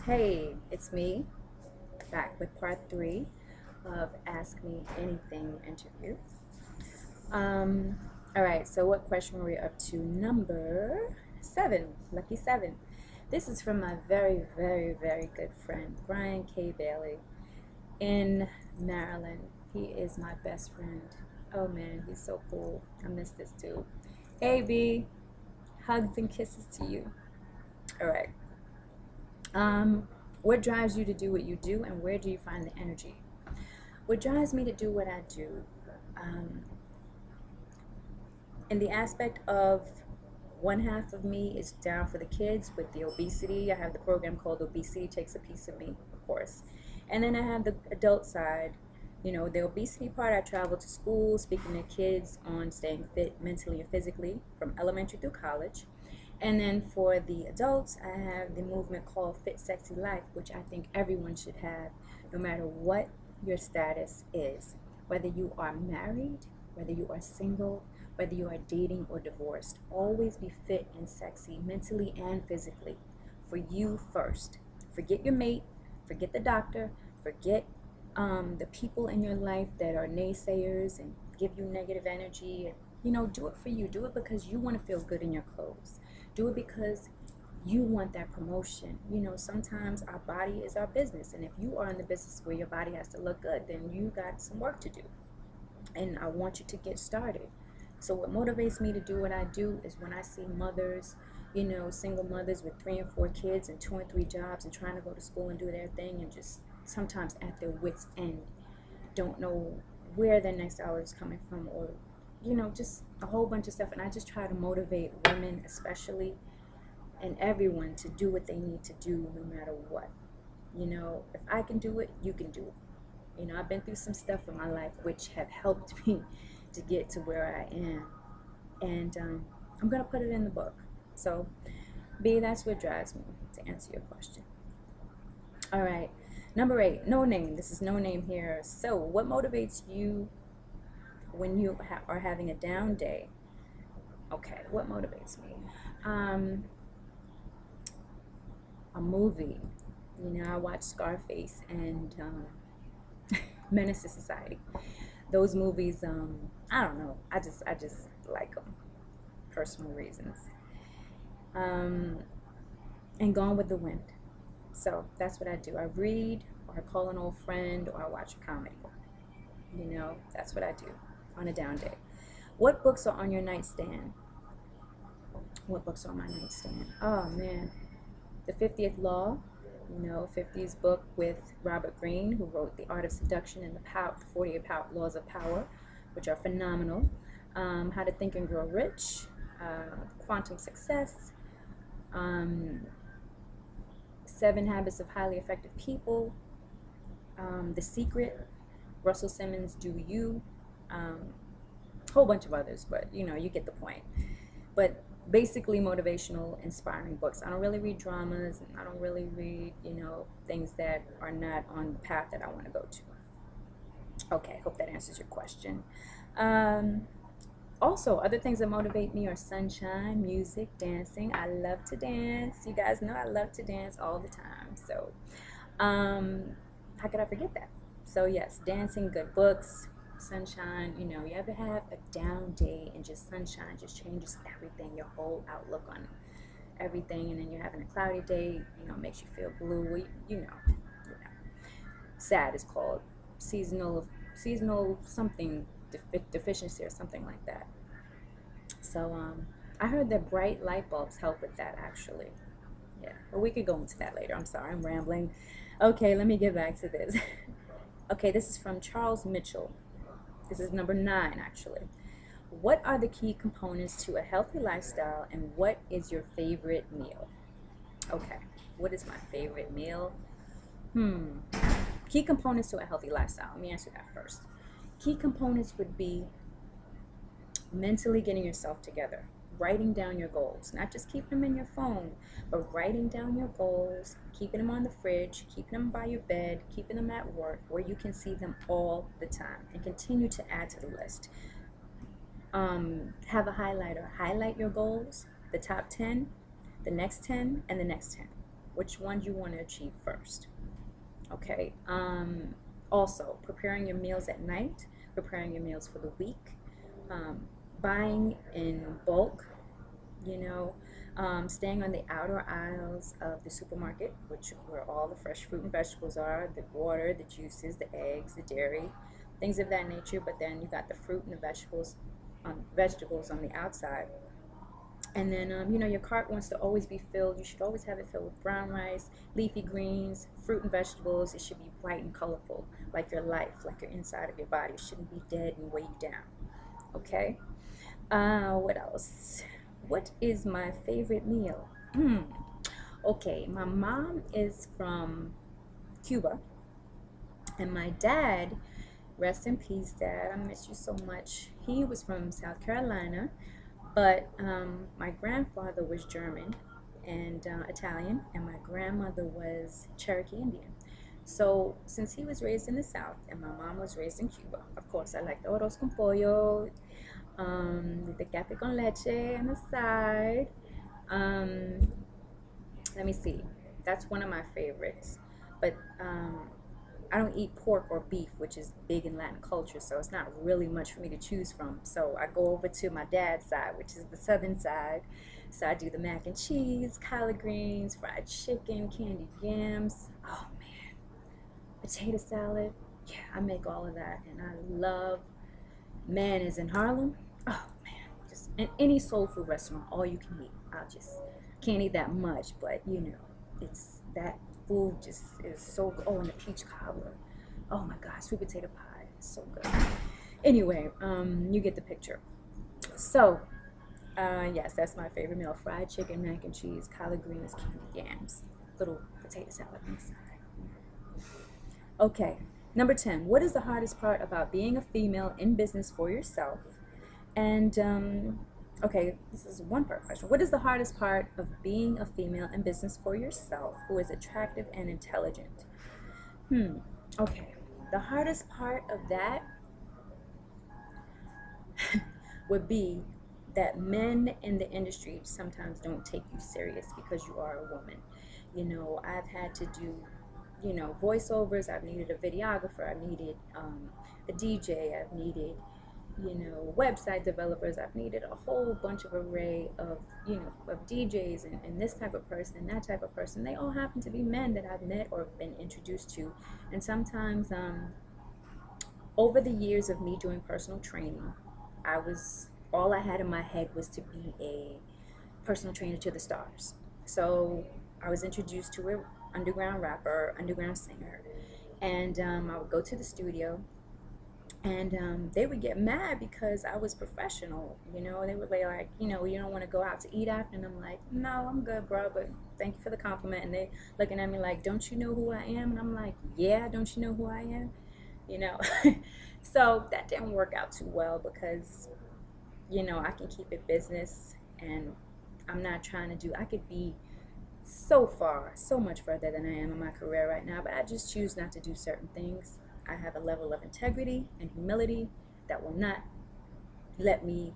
Hey, it's me, back with part three of Ask Me Anything interview. Um, all right, so what question were we up to? Number seven, lucky seven. This is from my very, very, very good friend, Brian K. Bailey in Maryland. He is my best friend. Oh man, he's so cool. I miss this dude. Hey, B, hugs and kisses to you. All right. Um, what drives you to do what you do, and where do you find the energy? What drives me to do what I do, um, in the aspect of one half of me is down for the kids with the obesity. I have the program called Obesity Takes a Piece of Me, of course. And then I have the adult side. You know, the obesity part, I travel to school speaking to kids on staying fit mentally and physically from elementary through college. And then for the adults, I have the movement called Fit Sexy Life, which I think everyone should have, no matter what your status is. Whether you are married, whether you are single, whether you are dating or divorced, always be fit and sexy mentally and physically for you first. Forget your mate, forget the doctor, forget the people in your life that are naysayers and give you negative energy. You know, do it for you. Do it because you want to feel good in your clothes. Do it because you want that promotion. You know, sometimes our body is our business, and if you are in the business where your body has to look good, then you got some work to do. And I want you to get started. So what motivates me to do what I do is when I see mothers, you know, single mothers with 3 and 4 kids and 2 and 3 jobs and trying to go to school and do their thing and just sometimes at their wits end, don't know where their next hour is coming from, or you know, just a whole bunch of stuff. And I just try to motivate women especially, and everyone, to do what they need to do no matter what. You know, if I can do it, you can do it. You know, I've been through some stuff in my life which have helped me to get to where I am. And I'm going to put it in the book. So, B, that's what drives me, to answer your question. All right. Number 8, no name. This is no name here. So, what motivates you when you are having a down day? Okay, what motivates me? Um, a movie. You know, I watch Scarface and Menace to Society. Those movies, I don't know. I just like them, personal reasons. Um, and Gone with the Wind. So that's what I do. I read, or I call an old friend, or I watch a comedy. You know, that's what I do on a down day. What books are on your nightstand? What books are on my nightstand? Oh man, The 50th Law. You know, 50's book with Robert Greene, who wrote The Art of Seduction and the 48 Laws of Power, which are phenomenal. How to Think and Grow Rich, Quantum Success, um, 7 Habits of Highly Effective People, The Secret, Russell Simmons' Do You, whole bunch of others, but you know, you get the point. But basically motivational, inspiring books. I don't really read dramas, and I don't really read, you know, things that are not on the path that I want to go to. Okay, hope that answers your question. Um, Also, other things that motivate me are sunshine, music, dancing. I love to dance. You guys know I love to dance all the time. So, how could I forget that? So, yes, dancing, good books, sunshine. You know, you ever have a down day and just sunshine just changes everything, your whole outlook on everything, and then you're having a cloudy day, you know, makes you feel blue. You know. Sad is called seasonal something deficiency or something like that. So I heard that bright light bulbs help with that actually. Yeah, but we could go into that later. I'm sorry, I'm rambling. Okay, let me get back to this. Okay, this is from Charles Mitchell. This is number 9 actually. What are the key components to a healthy lifestyle, and what is your favorite meal? Okay, what is my favorite meal? Hmm. Key components to a healthy lifestyle. Let me answer that first. Key components would be mentally getting yourself together, writing down your goals, not just keeping them in your phone, but writing down your goals, keeping them on the fridge, keeping them by your bed, keeping them at work where you can see them all the time, and continue to add to the list. Have a highlighter, highlight your goals, the top 10, the next 10, and the next 10. which one you want to achieve first. Okay. Also, preparing your meals at night, preparing your meals for the week, um, buying in bulk, you know, staying on the outer aisles of the supermarket, which where all the fresh fruit and vegetables are, the water, the juices, the eggs, the dairy, things of that nature. But then you got the fruit and the vegetables on the outside. And then, your cart wants to always be filled. You should always have it filled with brown rice, leafy greens, fruit and vegetables. It should be bright and colorful, like your life, like your inside of your body. It shouldn't be dead and weigh you down. Okay? What else? What is my favorite meal? Okay, my mom is from Cuba, and my dad, rest in peace, Dad. I miss you so much. He was from South Carolina, but my grandfather was German and Italian, and my grandmother was Cherokee Indian. So since he was raised in the South and my mom was raised in Cuba, of course I like the arroz con pollo, with the café con leche on the side. Um, Let me see. That's one of my favorites. But I don't eat pork or beef, which is big in Latin culture, so it's not really much for me to choose from. So I go over to my dad's side, which is the southern side. So I do the mac and cheese, collard greens, fried chicken, candied yams. Oh man, potato salad. Yeah, I make all of that, and I love man is in Harlem. Oh man, just in any soul food restaurant, all you can eat. I just can't eat that much, but it's that food just is so good. Oh, and the peach cobbler. Oh my God, sweet potato pie is so good. Anyway, you get the picture. So, yes, that's my favorite meal: fried chicken, mac and cheese, collard greens, candied yams, little potato salad on the side. Okay, number 10. What is the hardest part about being a female in business for yourself? And, okay, this is one part question. What is the hardest part of being a female in business for yourself who is attractive and intelligent? Okay. The hardest part of that would be that men in the industry sometimes don't take you serious because you are a woman. I've had to do, voiceovers. I've needed a videographer. I've needed a DJ. I've needed, website developers. I've needed a whole bunch of array of, of DJs and this type of person and that type of person. They all happen to be men that I've met or been introduced to. And sometimes, over the years of me doing personal training, all I had in my head was to be a personal trainer to the stars. So I was introduced to an underground rapper, underground singer, and I would go to the studio, and they would get mad because I was professional. They would be like, you don't want to go out to eat after, and I'm like, no, I'm good, bro, but thank you for the compliment. And they looking at me like, don't you know who I am? And I'm like, yeah, don't you know who I am? you know so that didn't work out too well because I can keep it business, and I'm not trying to do I could be so much further than I am in my career right now, but I just choose not to do certain things. I have a level of integrity and humility that will not let me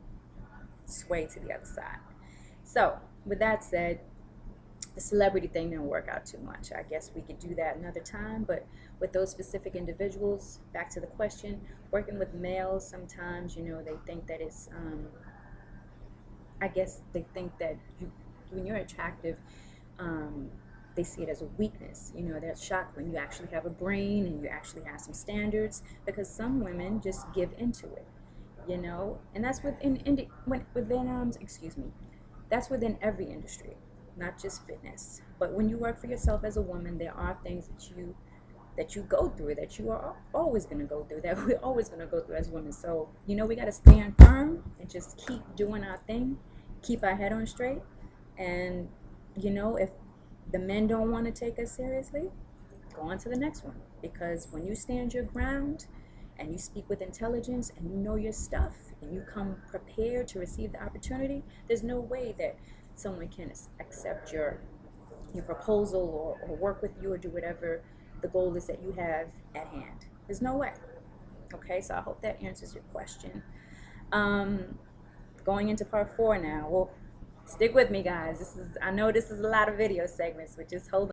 sway to the other side. So with that said, the celebrity thing didn't work out too much. I guess we could do that another time, but with those specific individuals, back to the question, working with males, sometimes, they think that it's, I guess they think that when you're attractive, they see it as a weakness. They're shocked when you actually have a brain and you actually have some standards, because some women just give into it, and that's that's within every industry, not just fitness. But when you work for yourself as a woman, there are things that you go through, that you are always going to go through, that we're always going to go through as women. So we got to stand firm and just keep doing our thing, keep our head on straight. And if the men don't want to take us seriously, go on to the next one. Because when you stand your ground and you speak with intelligence and you know your stuff and you come prepared to receive the opportunity, there's no way that someone can accept your proposal or work with you or do whatever the goal is that you have at hand. There's no way. Okay, so I hope that answers your question. Going into part 4 now. Well, stick with me, guys. I know this is a lot of video segments, but just hold